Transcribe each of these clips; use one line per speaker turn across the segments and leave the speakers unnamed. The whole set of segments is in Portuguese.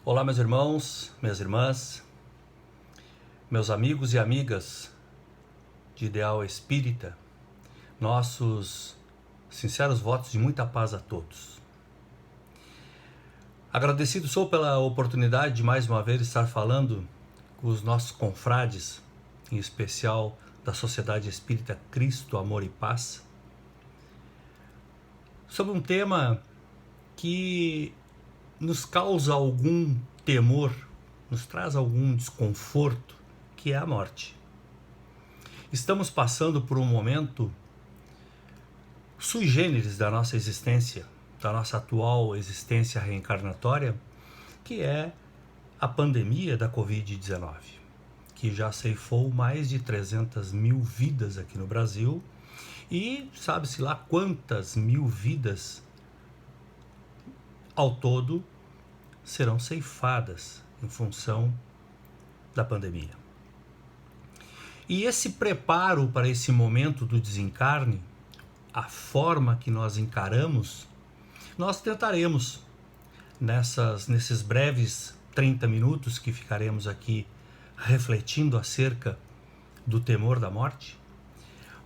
Olá, meus irmãos, minhas irmãs, meus amigos e amigas de Ideal Espírita, nossos sinceros votos de muita paz a todos. Agradecido sou pela oportunidade de mais uma vez estar falando com os nossos confrades, em especial da Sociedade Espírita Cristo, Amor e Paz, sobre um tema que nos causa algum temor, nos traz algum desconforto, que é a morte. Estamos passando por um momento sui generis da nossa existência, da nossa atual existência reencarnatória, que é a pandemia da Covid-19, que já ceifou mais de 300 mil vidas aqui no Brasil e sabe-se lá quantas mil vidas ao todo serão ceifadas em função da pandemia. E esse preparo para esse momento do desencarne, a forma que nós encaramos, nós tentaremos, nesses breves 30 minutos que ficaremos aqui refletindo acerca do temor da morte,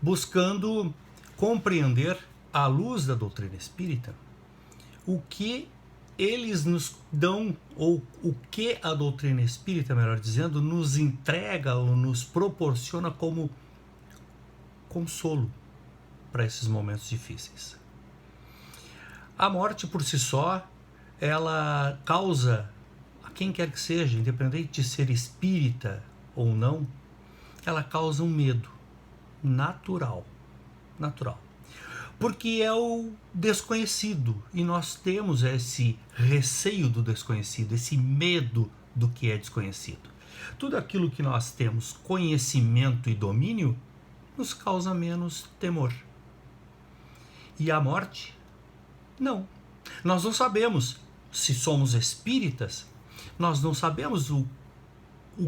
buscando compreender, à luz da doutrina espírita, o que eles nos dão, ou o que a doutrina espírita, melhor dizendo, nos entrega ou nos proporciona como consolo para esses momentos difíceis. A morte por si só, ela causa, a quem quer que seja, independente de ser espírita ou não, ela causa um medo natural. Porque é o desconhecido, e nós temos esse receio do desconhecido, esse medo do que é desconhecido. Tudo aquilo que nós temos conhecimento e domínio nos causa menos temor. E a morte? Não. Nós não sabemos se somos espíritas, nós não sabemos o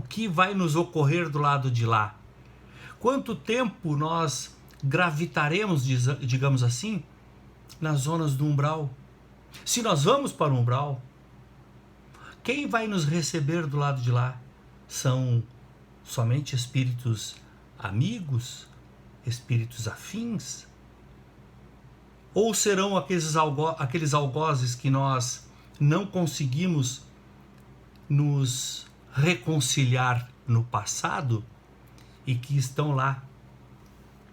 que vai nos ocorrer do lado de lá. Quanto tempo nós gravitaremos, digamos assim, nas zonas do umbral? Se nós vamos para o umbral, quem vai nos receber do lado de lá? São somente espíritos amigos? Espíritos afins? Ou serão aqueles algozes que nós não conseguimos nos reconciliar no passado e que estão lá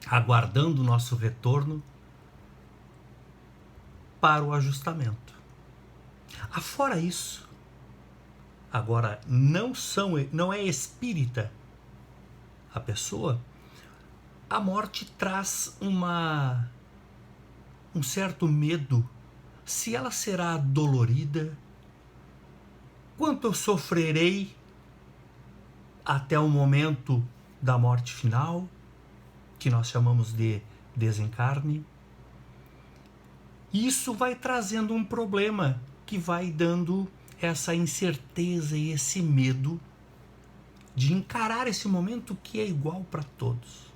aguardando o nosso retorno para o ajustamento? Afora isso, agora não é espírita a pessoa, a morte traz um certo medo, se ela será dolorida, quanto eu sofrerei até o momento da morte final, que nós chamamos de desencarne. Isso vai trazendo um problema que vai dando essa incerteza e esse medo de encarar esse momento que é igual para todos.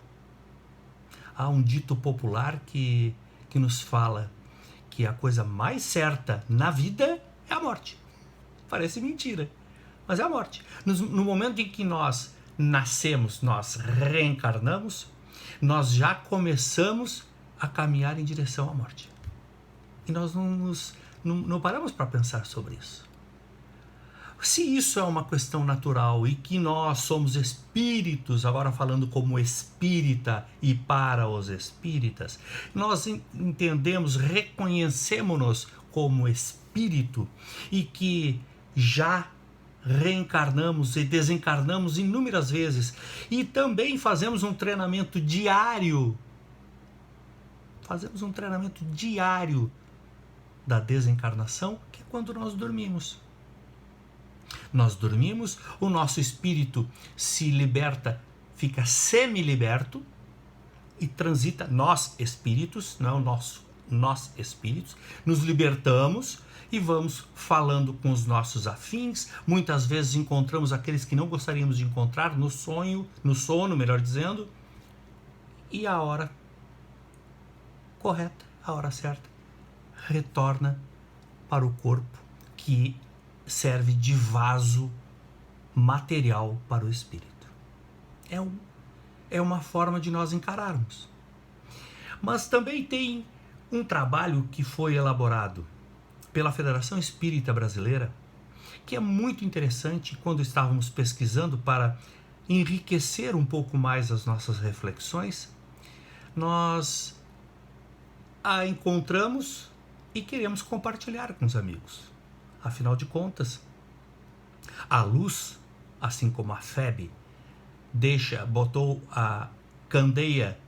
Há um dito popular que nos fala que a coisa mais certa na vida é a morte. Parece mentira, mas é a morte. No momento em que nós nascemos, nós reencarnamos, nós já começamos a caminhar em direção à morte. E nós não paramos para pensar sobre isso. Se isso é uma questão natural e que nós somos espíritos, agora falando como espírita e para os espíritas, nós entendemos, reconhecemos-nos como espírito e que já reencarnamos e desencarnamos inúmeras vezes e também fazemos um treinamento diário. Fazemos um treinamento diário da desencarnação, que é quando nós dormimos. Nós dormimos, o nosso espírito se liberta, fica semi-liberto e transita, nós espíritos, não nós espíritos, nos libertamos e vamos falando com os nossos afins. Muitas vezes encontramos aqueles que não gostaríamos de encontrar no sono, melhor dizendo, e a hora correta, a hora certa, retorna para o corpo que serve de vaso material para o espírito. É uma forma de nós encararmos. Mas também tem um trabalho que foi elaborado pela Federação Espírita Brasileira, que é muito interessante. Quando estávamos pesquisando para enriquecer um pouco mais as nossas reflexões, nós a encontramos e queremos compartilhar com os amigos. Afinal de contas, a luz, assim como a febre, botou a candeia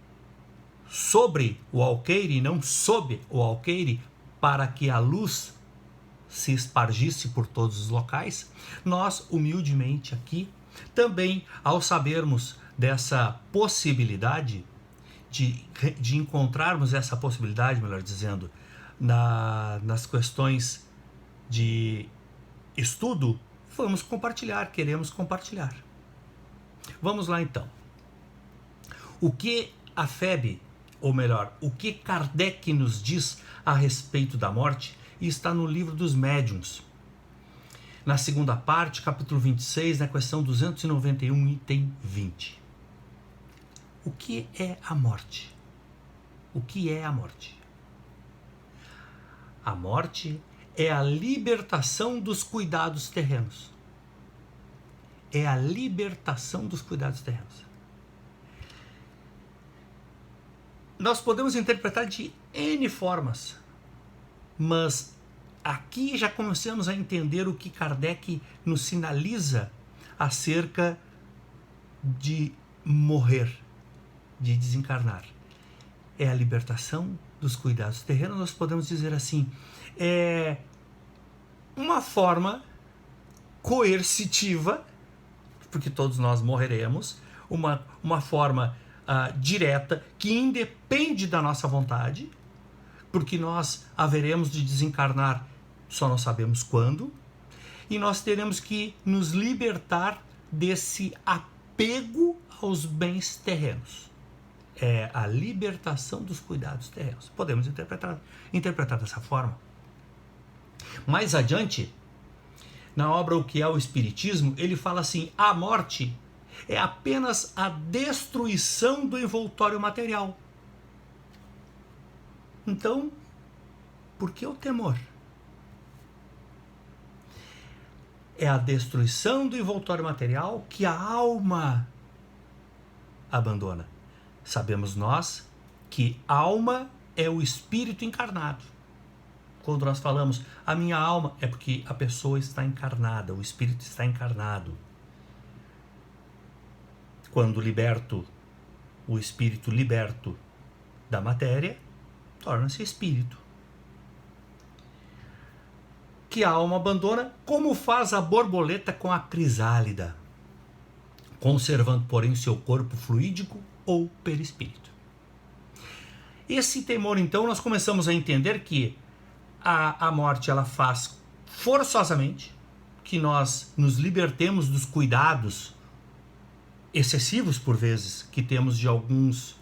sobre o alqueire e não sob o alqueire, para que a luz se espargisse por todos os locais. Nós, humildemente aqui, também, ao sabermos dessa possibilidade, de encontrarmos essa possibilidade, melhor dizendo, nas questões de estudo, queremos compartilhar. Vamos lá então. O que a FEB, ou melhor, o que Kardec nos diz a respeito da morte, está no Livro dos Médiuns. Na segunda parte, capítulo 26, na questão 291, item 20. O que é a morte? O que é a morte? A morte é a libertação dos cuidados terrenos. É a libertação dos cuidados terrenos. Nós podemos interpretar de N formas, mas aqui já começamos a entender o que Kardec nos sinaliza acerca de morrer, de desencarnar. É a libertação dos cuidados terrenos. Nós podemos dizer assim, é uma forma coercitiva, porque todos nós morreremos, uma forma direta, que independe da nossa vontade, porque nós haveremos de desencarnar, só não sabemos quando, e nós teremos que nos libertar desse apego aos bens terrenos. É a libertação dos cuidados terrenos. Podemos interpretar dessa forma. Mais adiante, na obra O que é o Espiritismo, ele fala assim: a morte é apenas a destruição do envoltório material. Então, por que o temor? É a destruição do envoltório material que a alma abandona. Sabemos nós que alma é o espírito encarnado. Quando nós falamos a minha alma, é porque a pessoa está encarnada, o espírito está encarnado. Quando liberto, o espírito liberto da matéria, torna-se espírito. Que a alma abandona, como faz a borboleta com a crisálida, conservando, porém, seu corpo fluídico ou perispírito. Esse temor, então, nós começamos a entender que a morte ela faz forçosamente que nós nos libertemos dos cuidados excessivos, por vezes, que temos de alguns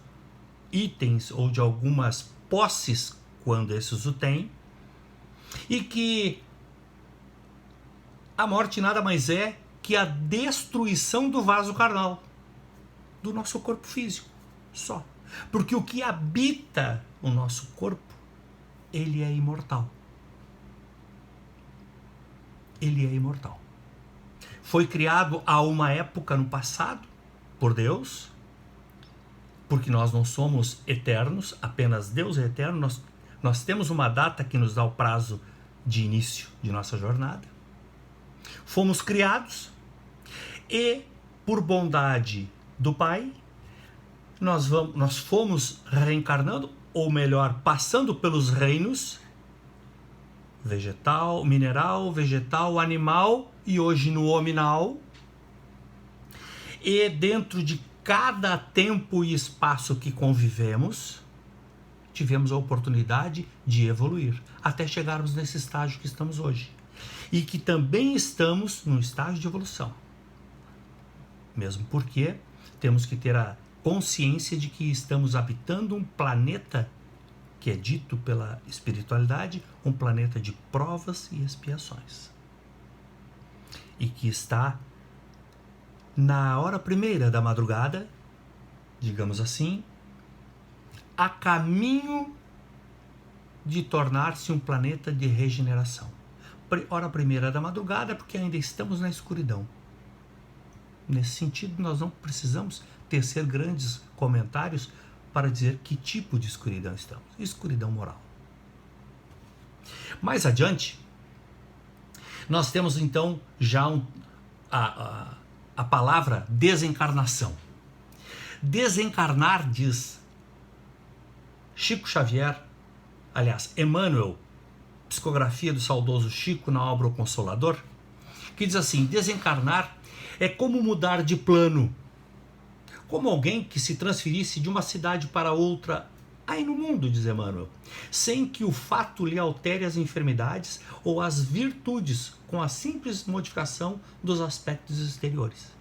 itens ou de algumas posses, quando esses o têm, e que a morte nada mais é que a destruição do vaso carnal, do nosso corpo físico, só. Porque o que habita o nosso corpo, ele é imortal. Ele é imortal. Foi criado a uma época no passado, por Deus, porque nós não somos eternos, apenas Deus é eterno. Nós temos uma data que nos dá o prazo de início de nossa jornada. Fomos criados e, por bondade do Pai, nós fomos reencarnando, ou melhor, passando pelos reinos vegetal, mineral, vegetal, animal e hoje no hominal. E dentro de cada tempo e espaço que convivemos, tivemos a oportunidade de evoluir até chegarmos nesse estágio que estamos hoje. E que também estamos num estágio de evolução. Mesmo porque temos que ter a consciência de que estamos habitando um planeta que é dito pela espiritualidade, um planeta de provas e expiações. e que está na hora primeira da madrugada, digamos assim, a caminho de tornar-se um planeta de regeneração. Hora primeira da madrugada, porque ainda estamos na escuridão. Nesse sentido, nós não precisamos tecer grandes comentários para dizer que tipo de escuridão estamos. Escuridão moral. Mais adiante, nós temos então já a palavra desencarnação. Desencarnar, diz Chico Xavier, aliás, Emmanuel, psicografia do saudoso Chico na obra O Consolador, que diz assim: desencarnar é como mudar de plano, como alguém que se transferisse de uma cidade para outra aí no mundo, diz Emmanuel, sem que o fato lhe altere as enfermidades ou as virtudes com a simples modificação dos aspectos exteriores.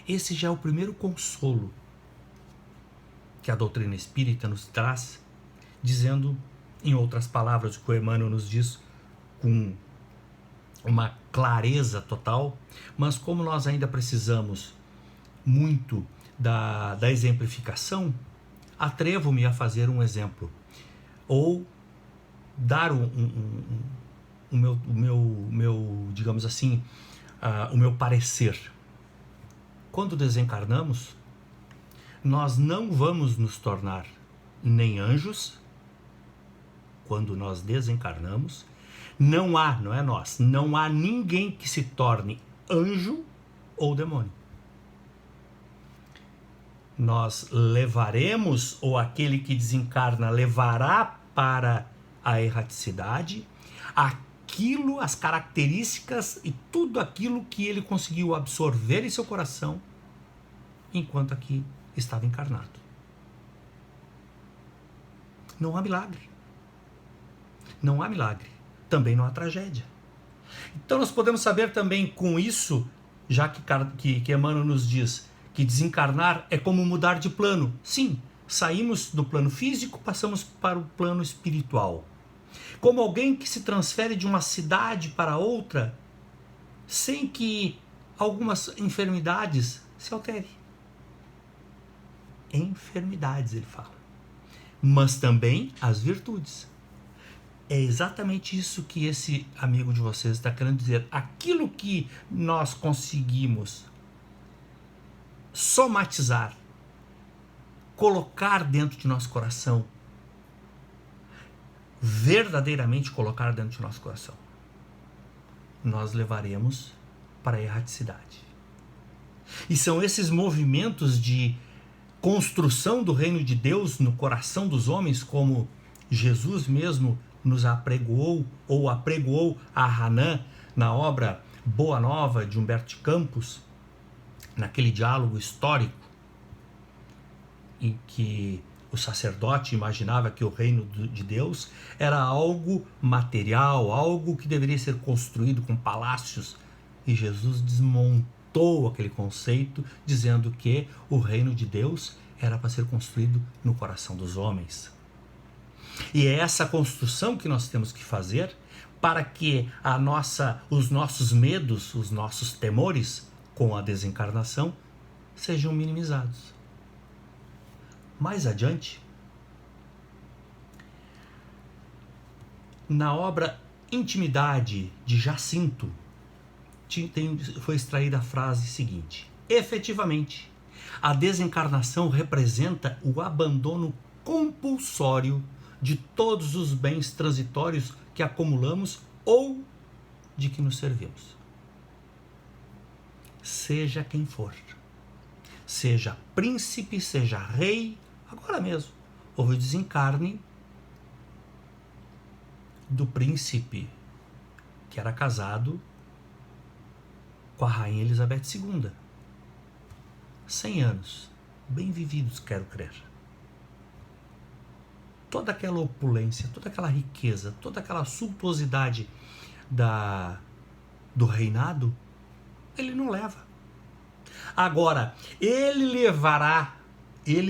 Esse já é o primeiro consolo que a doutrina espírita nos traz, dizendo, em outras palavras, o que o Emmanuel nos diz com uma clareza total, mas como nós ainda precisamos muito da exemplificação, atrevo-me a fazer um exemplo, ou dar o meu, digamos assim, o meu parecer. Quando desencarnamos, nós não vamos nos tornar nem anjos. Quando nós desencarnamos, não é nós, não há ninguém que se torne anjo ou demônio. Nós levaremos, ou aquele que desencarna levará para a erraticidade aquilo, as características e tudo aquilo que ele conseguiu absorver em seu coração enquanto aqui estava encarnado. Não há milagre. Não há milagre. Também não há tragédia. Então nós podemos saber também com isso, já que Emmanuel nos diz que desencarnar é como mudar de plano. Sim, saímos do plano físico, passamos para o plano espiritual. Como alguém que se transfere de uma cidade para outra, sem que algumas enfermidades se alterem. Enfermidades, ele fala. Mas também as virtudes. É exatamente isso que esse amigo de vocês está querendo dizer. Aquilo que nós conseguimos somatizar, colocar dentro de nosso coração, verdadeiramente colocar dentro de nosso coração, nós levaremos para a erraticidade. E são esses movimentos de construção do reino de Deus no coração dos homens, como Jesus mesmo nos apregoou, ou apregoou a Hanan na obra Boa Nova de Humberto de Campos, naquele diálogo histórico em que o sacerdote imaginava que o reino de Deus era algo material, algo que deveria ser construído com palácios, e Jesus desmontou aquele conceito, dizendo que o reino de Deus era para ser construído no coração dos homens. E é essa construção que nós temos que fazer para que os nossos medos, os nossos temores com a desencarnação sejam minimizados. Mais adiante, na obra Intimidade de Jacinto, foi extraída a frase seguinte: efetivamente, a desencarnação representa o abandono compulsório de todos os bens transitórios que acumulamos ou de que nos servimos. Seja quem for, seja príncipe, seja rei, agora mesmo, houve o desencarne do príncipe que era casado com a rainha Elizabeth II. 100 anos, bem vividos, quero crer. Toda aquela opulência, toda aquela riqueza, toda aquela suntuosidade do reinado, ele não leva. Agora, ele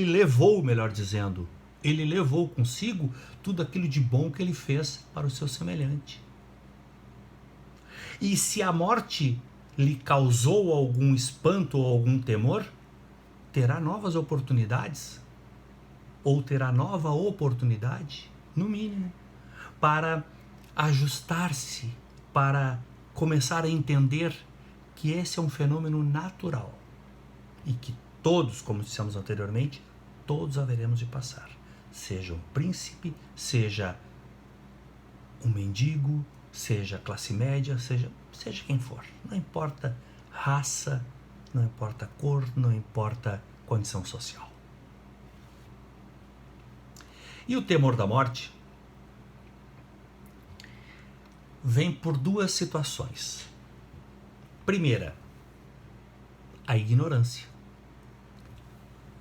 levou, melhor dizendo, ele levou consigo tudo aquilo de bom que ele fez para o seu semelhante. E se a morte lhe causou algum espanto ou algum temor, terá novas oportunidades, ou terá nova oportunidade, no mínimo, para ajustar-se, para começar a entender que esse é um fenômeno natural e que todos, como dissemos anteriormente, todos haveremos de passar. Seja um príncipe, seja um mendigo, seja classe média, seja quem for. Não importa raça, não importa cor, não importa condição social. E o temor da morte vem por duas situações. Primeira, a ignorância.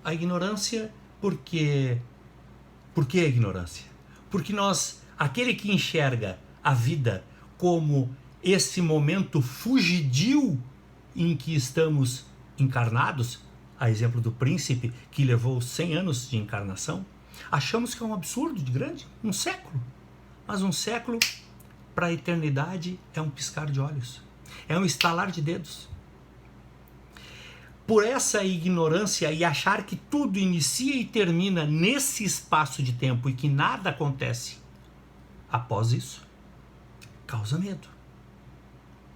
A ignorância por que a ignorância? Porque aquele que enxerga a vida como esse momento fugidio em que estamos encarnados, a exemplo do príncipe que levou 100 anos de encarnação, achamos que é um absurdo de grande, um século. Mas um século para a eternidade é um piscar de olhos, é um estalar de dedos. Por essa ignorância e achar que tudo inicia e termina nesse espaço de tempo e que nada acontece após isso, causa medo.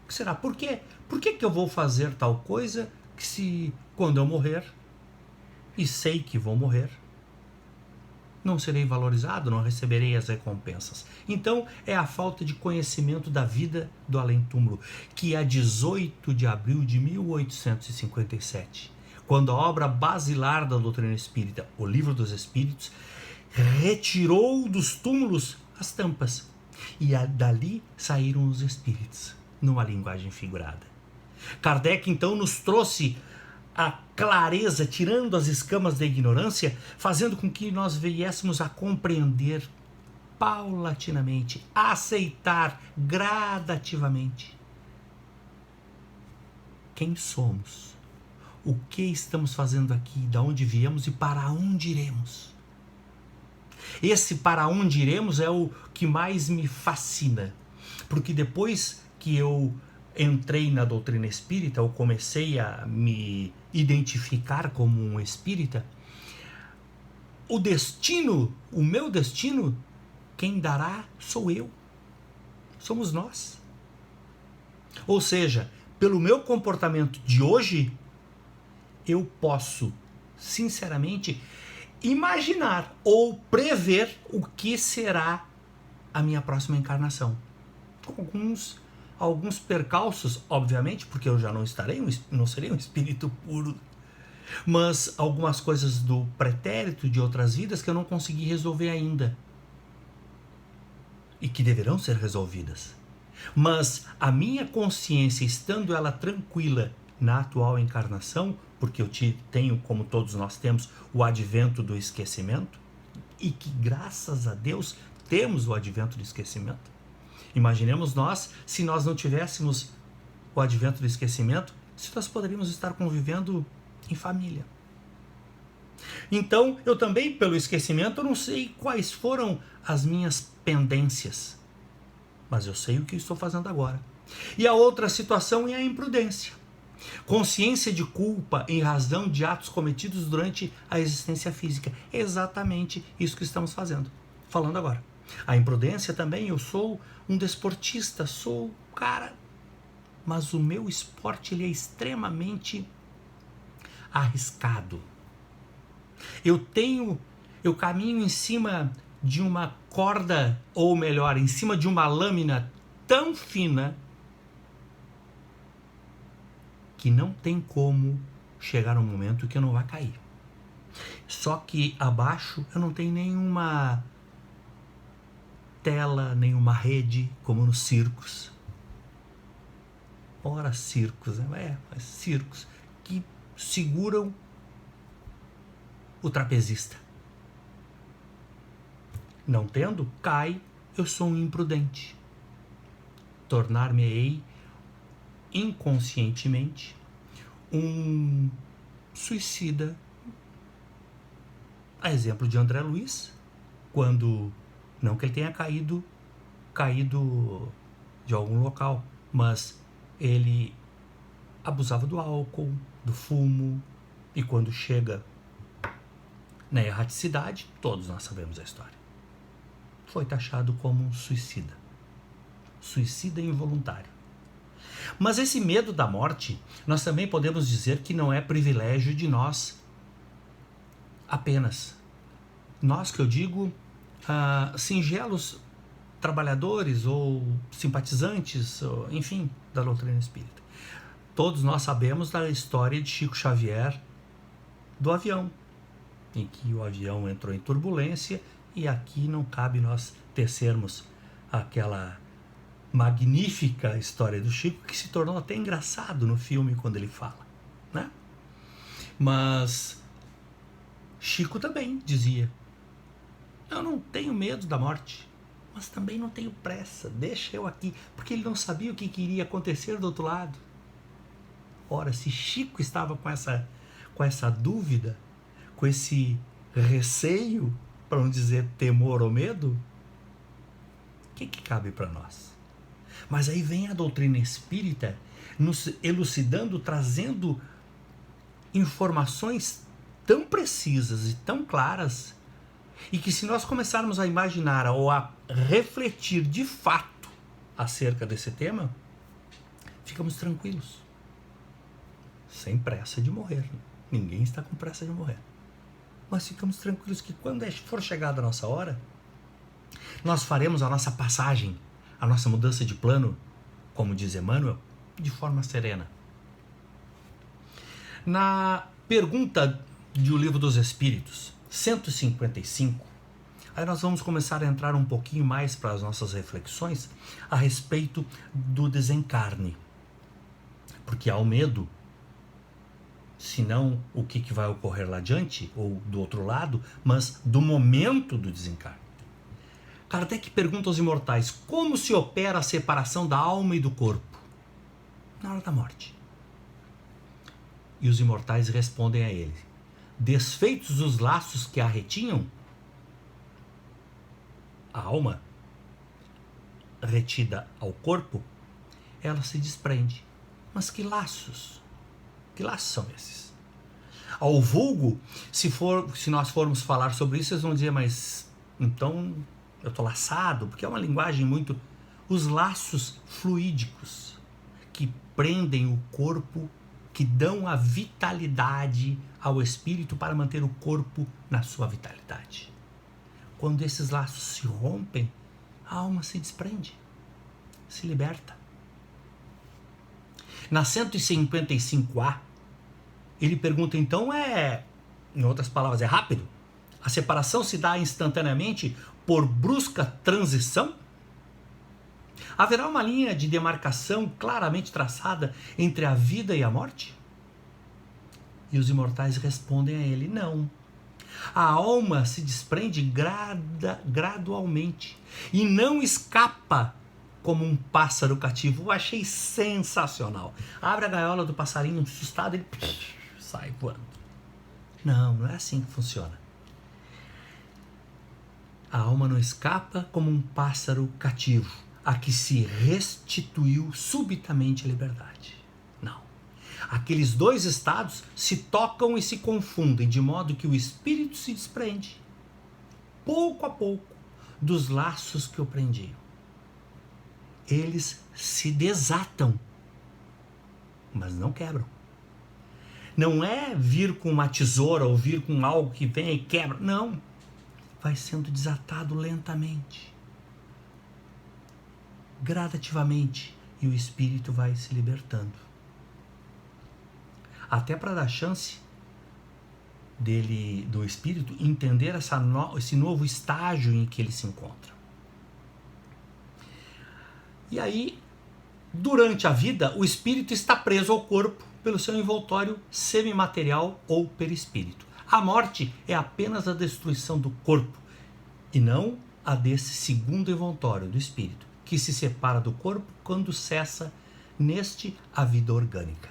O que será? Por quê? Por que eu vou fazer tal coisa que se quando eu morrer, e sei que vou morrer, não serei valorizado, não receberei as recompensas? Então é a falta de conhecimento da vida do além-túmulo, que a 18 de abril de 1857, quando a obra basilar da doutrina espírita, o Livro dos Espíritos, retirou dos túmulos as tampas, e dali saíram os espíritos, numa linguagem figurada. Kardec então nos trouxe a clareza, tirando as escamas da ignorância, fazendo com que nós viéssemos a compreender paulatinamente, a aceitar gradativamente quem somos, o que estamos fazendo aqui, de onde viemos e para onde iremos. Esse para onde iremos é o que mais me fascina, porque depois que eu entrei na doutrina espírita, eu comecei a me identificar como um espírita, o meu destino, quem dará sou eu, somos nós. Ou seja, pelo meu comportamento de hoje, eu posso, sinceramente, imaginar ou prever o que será a minha próxima encarnação. Com alguns percalços, obviamente, porque eu já não serei um espírito puro, mas algumas coisas do pretérito de outras vidas que eu não consegui resolver ainda e que deverão ser resolvidas. Mas a minha consciência, estando ela tranquila na atual encarnação, porque eu tenho, como todos nós temos, o advento do esquecimento, e que graças a Deus temos o advento do esquecimento. Imaginemos nós, se nós não tivéssemos o advento do esquecimento, se nós poderíamos estar convivendo em família. Então, eu também, pelo esquecimento, eu não sei quais foram as minhas pendências, mas eu sei o que estou fazendo agora. E a outra situação é a imprudência. Consciência de culpa em razão de atos cometidos durante a existência física. É exatamente isso que estamos falando agora. A imprudência também, eu sou um desportista, sou cara, mas o meu esporte ele é extremamente arriscado. Eu caminho em cima de uma corda, ou melhor, em cima de uma lâmina tão fina que não tem como chegar um momento que eu não vá cair. Só que abaixo eu não tenho nenhuma tela, nenhuma rede, como nos circos. Ora, circos, né? Mas circos que seguram o trapezista. Não tendo, cai, eu sou um imprudente. Tornar-me-ei inconscientemente um suicida. A exemplo de André Luiz, quando, não que ele tenha caído de algum local, mas ele abusava do álcool, do fumo, e quando chega na erraticidade, todos nós sabemos a história. Foi taxado como um suicida. Suicida involuntário. Mas esse medo da morte, nós também podemos dizer que não é privilégio de nós apenas. Nós, que eu digo, singelos trabalhadores ou simpatizantes, ou, enfim, da doutrina espírita. Todos nós sabemos da história de Chico Xavier do avião, em que o avião entrou em turbulência, e aqui não cabe nós tecermos aquela magnífica história do Chico, que se tornou até engraçado no filme quando ele fala, né? Mas Chico também dizia: eu não tenho medo da morte, mas também não tenho pressa, deixa eu aqui, porque ele não sabia o que iria acontecer do outro lado. Ora, se Chico estava com essa dúvida, com esse receio, para não dizer temor ou medo, o que cabe para nós? Mas aí vem a doutrina espírita nos elucidando, trazendo informações tão precisas e tão claras, e que se nós começarmos a imaginar ou a refletir de fato acerca desse tema, ficamos tranquilos, sem pressa de morrer. Ninguém está com pressa de morrer. Mas ficamos tranquilos que quando for chegada a nossa hora, nós faremos a nossa passagem, a nossa mudança de plano, como diz Emmanuel, de forma serena. Na pergunta do Livro dos Espíritos, 155, aí nós vamos começar a entrar um pouquinho mais para as nossas reflexões a respeito do desencarne. Porque há o medo, senão o que vai ocorrer lá adiante, ou do outro lado, mas do momento do desencarne. Kardec pergunta aos imortais: como se opera a separação da alma e do corpo na hora da morte? E os imortais respondem a ele: desfeitos os laços que a retinham, a alma retida ao corpo, ela se desprende. Mas que laços? Que laços são esses? Ao vulgo, se nós formos falar sobre isso, eles vão dizer: mas então eu estou laçado, porque é uma linguagem muito... Os laços fluídicos que prendem o corpo, que dão a vitalidade ao espírito para manter o corpo na sua vitalidade. Quando esses laços se rompem, a alma se desprende, se liberta. Na 155A, ele pergunta então, em outras palavras, é rápido? A separação se dá instantaneamente por brusca transição? Haverá uma linha de demarcação claramente traçada entre a vida e a morte? E os imortais respondem a ele: não. A alma se desprende gradualmente e não escapa como um pássaro cativo. Eu achei sensacional. Abre a gaiola do passarinho assustado, ele sai voando. Não é assim que funciona. A alma não escapa como um pássaro cativo, a que se restituiu subitamente a liberdade. Não. Aqueles dois estados se tocam e se confundem, de modo que o espírito se desprende, pouco a pouco, dos laços que o prendiam. Eles se desatam, mas não quebram. Não é vir com uma tesoura ou vir com algo que vem e quebra. Não. Vai sendo desatado lentamente, gradativamente, e o espírito vai se libertando. Até para dar chance do espírito entender esse novo estágio em que ele se encontra. E aí, durante a vida, o espírito está preso ao corpo pelo seu envoltório semimaterial ou perispírito. A morte é apenas a destruição do corpo e não a desse segundo envoltório do espírito, que se separa do corpo quando cessa neste a vida orgânica.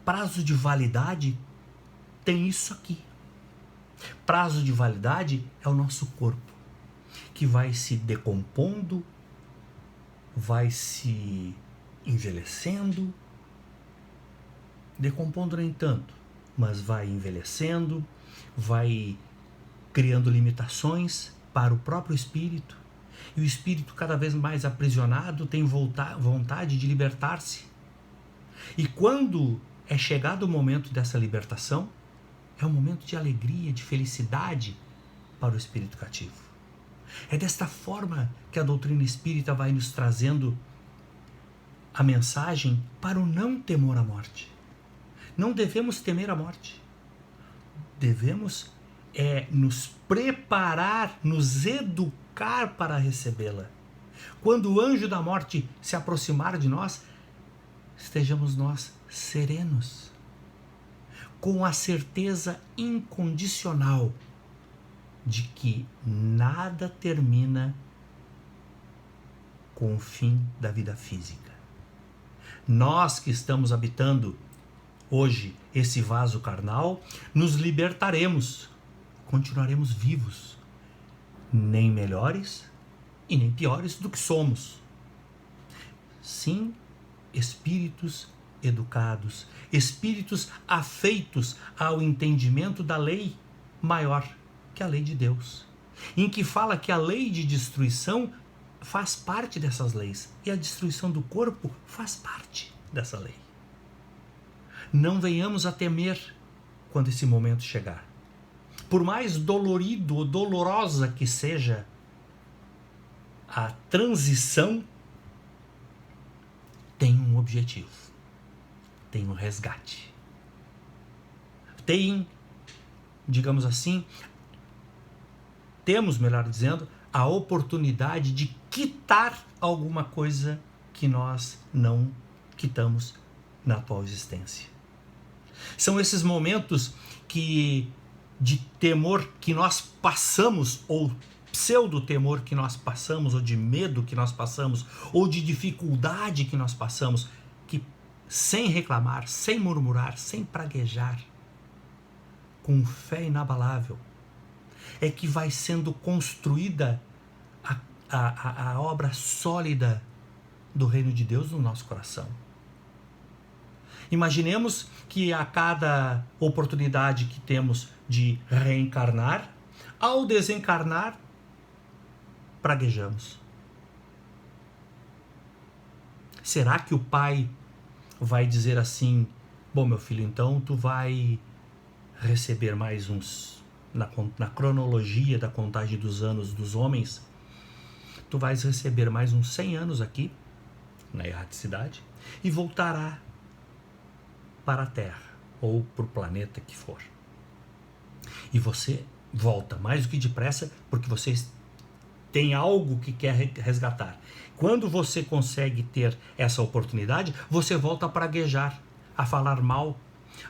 Prazo de validade tem isso aqui. Prazo de validade é o nosso corpo, que vai se decompondo, vai se envelhecendo, decompondo nem tanto, mas vai envelhecendo, vai criando limitações para o próprio espírito, e o espírito cada vez mais aprisionado tem vontade de libertar-se. E quando é chegado o momento dessa libertação, é um momento de alegria, de felicidade para o espírito cativo. É desta forma que a doutrina espírita vai nos trazendo a mensagem para o não temor à morte. Não devemos temer a morte. Devemos nos preparar, nos educar para recebê-la. Quando o anjo da morte se aproximar de nós, estejamos nós serenos, com a certeza incondicional de que nada termina com o fim da vida física. Nós que estamos habitando hoje esse vaso carnal, nos libertaremos, continuaremos vivos, nem melhores e nem piores do que somos. Sim, espíritos educados, espíritos afeitos ao entendimento da lei maior que a lei de Deus, em que fala que a lei de destruição faz parte dessas leis e a destruição do corpo faz parte dessa lei. Não venhamos a temer quando esse momento chegar. Por mais dolorido ou dolorosa que seja a transição, tem um objetivo, tem um resgate. Digamos assim, temos, melhor dizendo, a oportunidade de quitar alguma coisa que nós não quitamos na atual existência. São esses momentos de temor que nós passamos, ou pseudo-temor que nós passamos, ou de medo que nós passamos, ou de dificuldade que nós passamos, que sem reclamar, sem murmurar, sem praguejar, com fé inabalável, é que vai sendo construída a obra sólida do reino de Deus no nosso coração. Imaginemos que a cada oportunidade que temos de reencarnar, ao desencarnar, praguejamos. Será que o pai vai dizer assim: bom, meu filho, então tu vai receber mais uns, na cronologia da contagem dos anos dos homens, tu vais receber mais uns 100 anos aqui, na erraticidade, e voltará para a Terra, ou para o planeta que for. E você volta mais do que depressa, porque você tem algo que quer resgatar. Quando você consegue ter essa oportunidade, você volta a praguejar, a falar mal,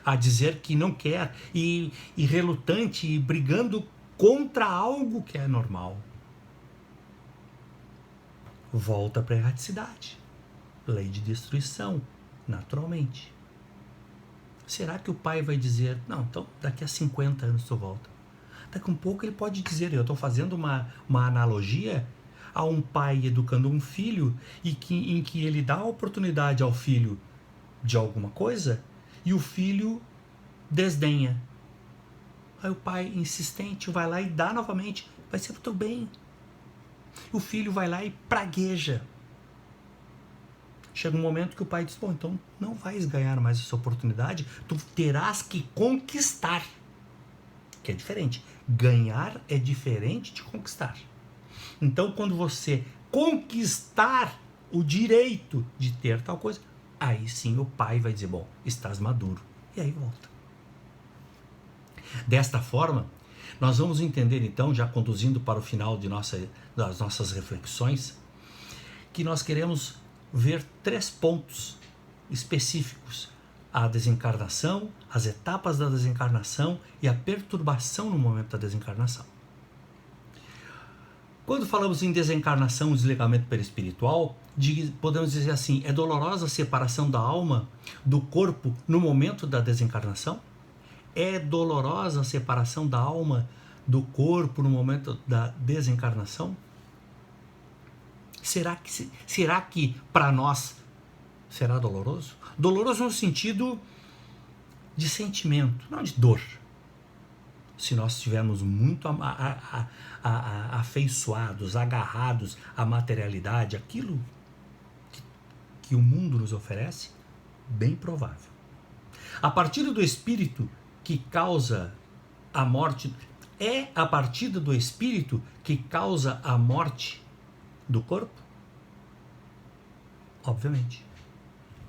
a dizer que não quer, e relutante, e brigando contra algo que é normal. Volta para a erraticidade, lei de destruição, naturalmente. Será que o pai vai dizer, não, então daqui a 50 anos tu volta? Daqui a um pouco ele pode dizer, eu estou fazendo uma analogia a um pai educando um filho em que ele dá a oportunidade ao filho de alguma coisa e o filho desdenha. Aí o pai insistente vai lá e dá novamente, vai ser pro teu bem. O filho vai lá e pragueja. Chega um momento que o pai diz, bom, então não vais ganhar mais essa oportunidade, tu terás que conquistar. Que é diferente. Ganhar é diferente de conquistar. Então, quando você conquistar o direito de ter tal coisa, aí sim o pai vai dizer, bom, estás maduro. E aí volta. Desta forma, nós vamos entender então, já conduzindo para o final das nossas reflexões, que nós queremos ver 3 pontos específicos: a desencarnação, as etapas da desencarnação e a perturbação no momento da desencarnação. Quando falamos em desencarnação, desligamento perispiritual, podemos dizer assim, é dolorosa a separação da alma do corpo no momento da desencarnação? É dolorosa a separação da alma do corpo no momento da desencarnação? Será que para nós Será doloroso? Doloroso no sentido de sentimento, não de dor. Se nós estivermos muito afeiçoados, agarrados à materialidade, aquilo que o mundo nos oferece, bem provável. A partida do espírito que causa a morte, é a partida do espírito que causa a morte do corpo? Obviamente.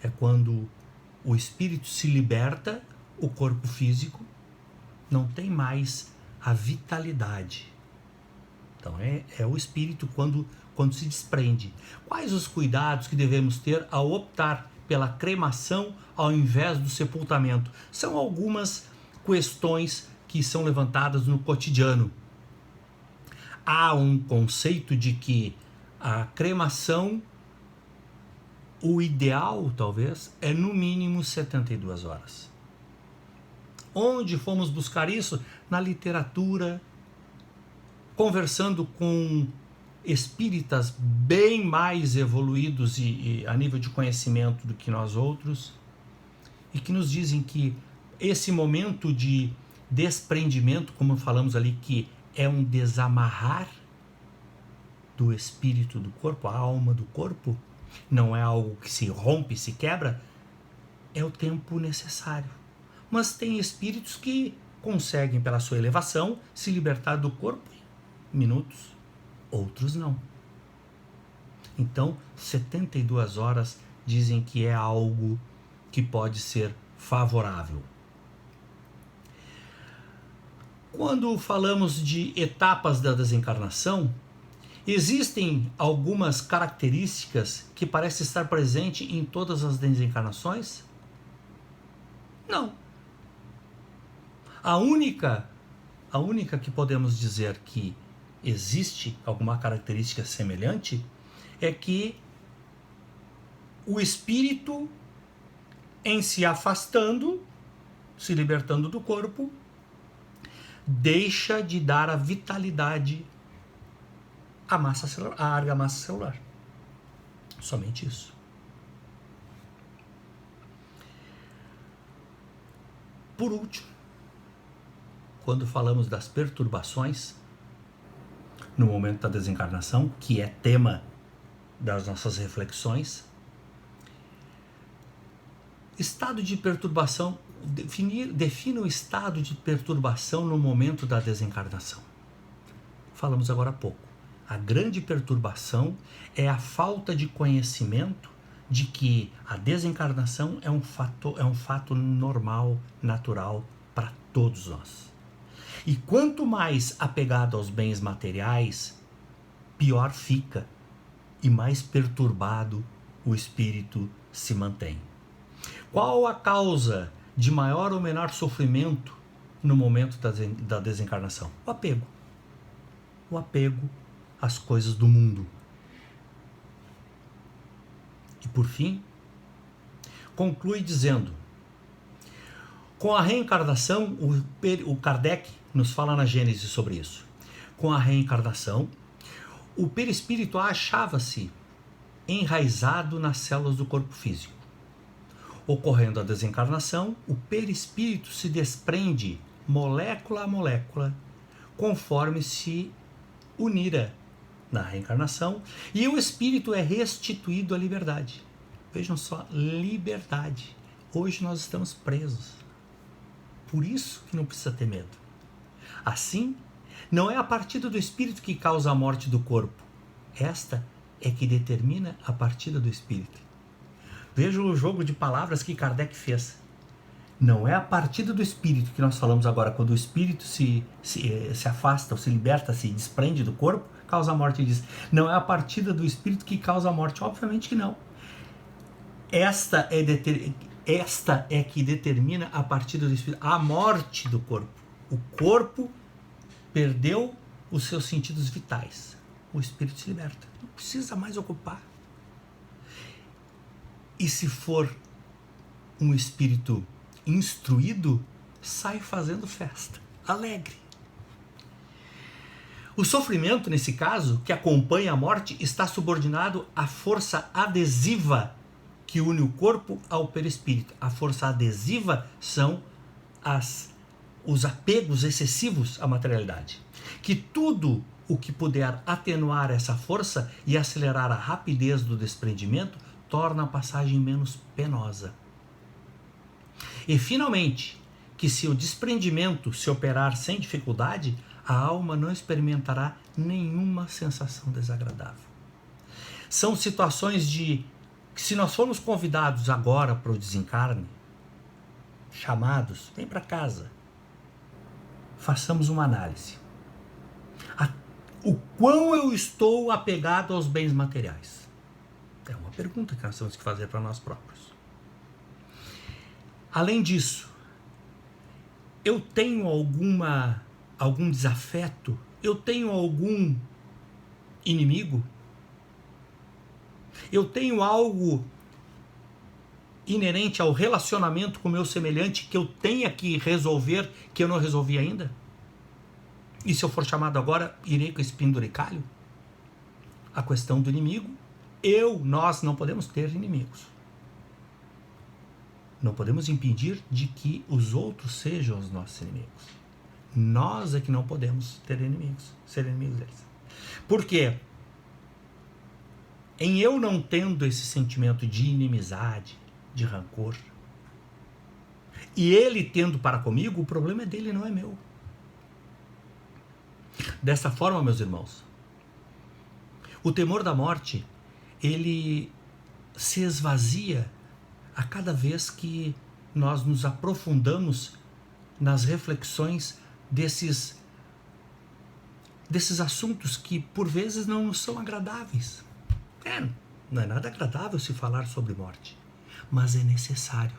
É quando o espírito se liberta, o corpo físico não tem mais a vitalidade. Então é o espírito quando se desprende. Quais os cuidados que devemos ter ao optar pela cremação ao invés do sepultamento? São algumas questões que são levantadas no cotidiano. Há um conceito de que a cremação, o ideal talvez, é no mínimo 72 horas. Onde fomos buscar isso? Na literatura, conversando com espíritas bem mais evoluídos e a nível de conhecimento do que nós outros, e que nos dizem que esse momento de desprendimento, como falamos ali, que é um desamarrar do espírito do corpo, a alma do corpo, não é algo que se rompe, se quebra, é o tempo necessário. Mas tem espíritos que conseguem, pela sua elevação, se libertar do corpo em minutos, outros não. Então, 72 horas dizem que é algo que pode ser favorável. Quando falamos de etapas da desencarnação, existem algumas características que parecem estar presentes em todas as desencarnações? Não. A única que podemos dizer que existe alguma característica semelhante é que o espírito, em se afastando, se libertando do corpo, deixa de dar a vitalidade à massa celular, à argamassa celular. Somente isso. Por último, quando falamos das perturbações no momento da desencarnação, que é tema das nossas reflexões, estado de perturbação, defina o estado de perturbação no momento da desencarnação. Falamos agora há pouco. A grande perturbação é a falta de conhecimento de que a desencarnação é um fato normal, natural para todos nós. E quanto mais apegado aos bens materiais, pior fica e mais perturbado o espírito se mantém. Qual a causa de maior ou menor sofrimento no momento da desencarnação? O apego. O apego às coisas do mundo. E por fim, conclui dizendo: com a reencarnação, o Kardec nos fala na Gênesis sobre isso. Com a reencarnação, o perispírito achava-se enraizado nas células do corpo físico. Ocorrendo a desencarnação, o perispírito se desprende molécula a molécula, conforme se unira na reencarnação, e o espírito é restituído à liberdade. Vejam só, liberdade. Hoje nós estamos presos. Por isso que não precisa ter medo. Assim, não é a partida do espírito que causa a morte do corpo. Esta é que determina a partida do espírito. Veja o jogo de palavras que Kardec fez. Não é a partida do espírito que nós falamos agora, quando o espírito se afasta, ou se liberta, se desprende do corpo, causa a morte. Diz, não é a partida do espírito que causa a morte. Obviamente que não. Esta é que determina a partida do espírito, a morte do corpo. O corpo perdeu os seus sentidos vitais. O espírito se liberta. Não precisa mais ocupar. E se for um espírito instruído, sai fazendo festa, alegre. O sofrimento, nesse caso, que acompanha a morte, está subordinado à força adesiva que une o corpo ao perispírito. A força adesiva são os apegos excessivos à materialidade. Que tudo o que puder atenuar essa força e acelerar a rapidez do desprendimento torna a passagem menos penosa. E, finalmente, que se o desprendimento se operar sem dificuldade, a alma não experimentará nenhuma sensação desagradável. São situações que, se nós formos convidados agora para o desencarne, chamados, vem para casa, façamos uma análise. O quão eu estou apegado aos bens materiais? É uma pergunta que nós temos que fazer para nós próprios. Além disso, eu tenho algum desafeto? Eu tenho algum inimigo? Eu tenho algo inerente ao relacionamento com o meu semelhante que eu tenha que resolver, que eu não resolvi ainda? E se eu for chamado agora, irei com esse penduricalho? A questão do inimigo, nós não podemos ter inimigos. Não podemos impedir de que os outros sejam os nossos inimigos. Nós é que não podemos ter inimigos, ser inimigos deles. Por quê? Em eu não tendo esse sentimento de inimizade, de rancor, e ele tendo para comigo, o problema é dele, não é meu. Dessa forma, meus irmãos, o temor da morte, ele se esvazia a cada vez que nós nos aprofundamos nas reflexões desses assuntos que por vezes não nos são agradáveis. Não é nada agradável se falar sobre morte, mas é necessário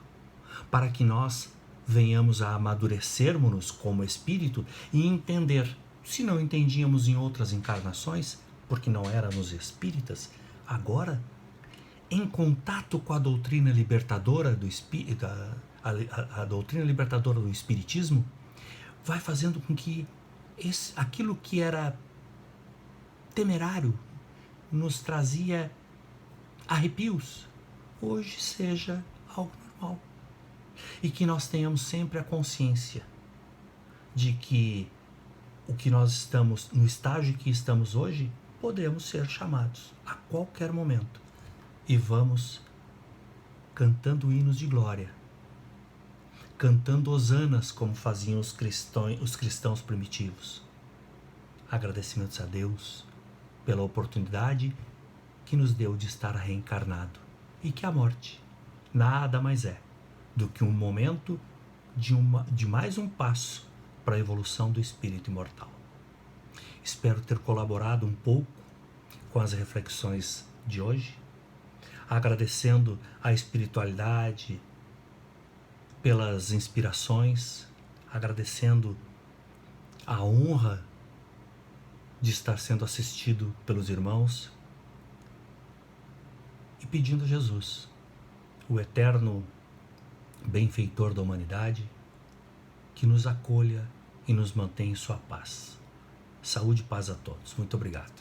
para que nós venhamos a amadurecermos-nos como espírito e entender. Se não entendíamos em outras encarnações, porque não éramos espíritas, agora, em contato com a doutrina libertadora do espírito, a doutrina libertadora do espiritismo, vai fazendo com que aquilo que era temerário, nos trazia arrepios, hoje seja algo normal. E que nós tenhamos sempre a consciência de que o que nós estamos, no estágio que estamos hoje, podemos ser chamados a qualquer momento. E vamos cantando hinos de glória, cantando hosanas como faziam os cristãos primitivos. Agradecimentos a Deus pela oportunidade que nos deu de estar reencarnado e que a morte nada mais é do que um momento de mais um passo para a evolução do espírito imortal. Espero ter colaborado um pouco com as reflexões de hoje, agradecendo a espiritualidade pelas inspirações, agradecendo a honra de estar sendo assistido pelos irmãos e pedindo a Jesus, o eterno benfeitor da humanidade, que nos acolha e nos mantenha em sua paz. Saúde e paz a todos. Muito obrigado.